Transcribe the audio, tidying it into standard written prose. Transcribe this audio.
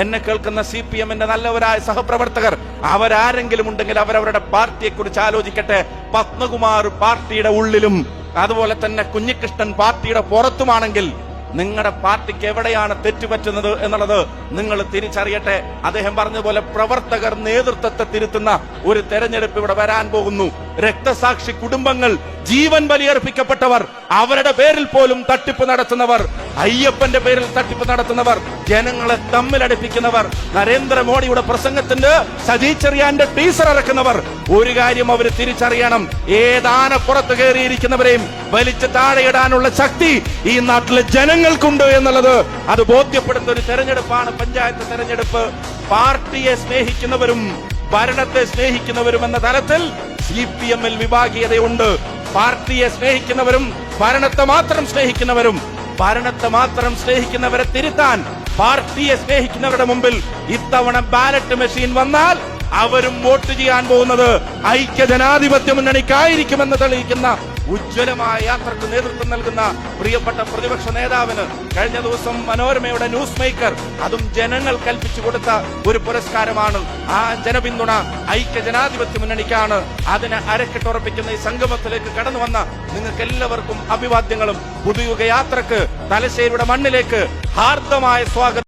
എന്നെ കേൾക്കുന്ന CPM-ന്റെ നല്ലവരായ സഹപ്രവർത്തകർ അവരാരെങ്കിലും ഉണ്ടെങ്കിൽ അവരവരുടെ പാർട്ടിയെ കുറിച്ച് ആലോചിക്കട്ടെ. പത്മകുമാർ പാർട്ടിയുടെ ഉള്ളിലും അതുപോലെ തന്നെ കുഞ്ഞികൃഷ്ണൻ പാർട്ടിയുടെ പുറത്തുമാണെങ്കിൽ നിങ്ങളുടെ പാർട്ടിക്ക് എവിടെയാണ് തെറ്റുപറ്റുന്നത് എന്നുള്ളത് നിങ്ങൾ തിരിച്ചറിയട്ടെ. അദ്ദേഹം പറഞ്ഞതുപോലെ പ്രവർത്തകർ നേതൃത്വത്തെ തിരുത്തുന്ന ഒരു തെരഞ്ഞെടുപ്പ് ഇവിടെ വരാൻ പോകുന്നു. രക്തസാക്ഷി കുടുംബങ്ങൾ, ജീവൻ ബലിയർപ്പിക്കപ്പെട്ടവർ, അവരുടെ പേരിൽ പോലും തട്ടിപ്പ് നടത്തുന്നവർ, അയ്യപ്പന്റെ പേരിൽ തട്ടിപ്പ് നടത്തുന്നവർ, ജനങ്ങളെ തമ്മിലടിപ്പിക്കുന്നവർ, നരേന്ദ്രമോദിയുടെ പ്രസംഗത്തിന്റെ സജി ചെറിയാന്റെ ടീസർ ഇറക്കുന്നവർ, ഒരു കാര്യം അവർ തിരിച്ചറിയണം. ഏതാനപ്പുറത്ത് കയറിയിരിക്കുന്നവരെയും വലിച്ചു താഴെയിടാനുള്ള ശക്തി ഈ നാട്ടിലെ ജനങ്ങൾക്കുണ്ട് എന്നുള്ളത് അത് ബോധ്യപ്പെടുന്ന ഒരു തെരഞ്ഞെടുപ്പാണ് പഞ്ചായത്ത് തെരഞ്ഞെടുപ്പ്. പാർട്ടിയെ സ്നേഹിക്കുന്നവരും ഭരണത്തെ സ്നേഹിക്കുന്നവരും എന്ന തലത്തിൽ CPM-ൽ വിഭാഗീയതയുണ്ട്. പാർട്ടിയെ സ്നേഹിക്കുന്നവരും ഭരണത്തെ മാത്രം സ്നേഹിക്കുന്നവരും, ഭരണത്തെ മാത്രം സ്നേഹിക്കുന്നവരെ തിരുത്താൻ പാർട്ടിയെ സ്നേഹിക്കുന്നവരുടെ മുമ്പിൽ ഇത്തവണ ബാലറ്റ് മെഷീൻ വന്നാൽ അവരും വോട്ട് ചെയ്യാൻ പോകുന്നത് ഐക്യജനാധിപത്യ മുന്നണിക്കായിരിക്കുമെന്ന് തെളിയിക്കുന്ന ഉജ്ജ്വലമായ യാത്രക്ക് നേതൃത്വം നൽകുന്ന പ്രിയപ്പെട്ട പ്രതിപക്ഷ നേതാവിന് കഴിഞ്ഞ ദിവസം മനോരമയുടെ ന്യൂസ് മേക്കർ അതും ജനങ്ങൾ കൽപ്പിച്ചു കൊടുത്ത ഒരു പുരസ്കാരമാണ്. ആ ജനപിന്തുണ ഐക്യജനാധിപത്യ മുന്നണിക്കാണ്. അതിനെ അരക്കിട്ടുറപ്പിക്കുന്ന ഈ സംഗമത്തിലേക്ക് കടന്നു വന്ന നിങ്ങൾക്ക് എല്ലാവർക്കും അഭിവാദ്യങ്ങളും. പുതുയുഗ യാത്രക്ക് തലശ്ശേരിയുടെ മണ്ണിലേക്ക് ഹാർദമായ സ്വാഗതം.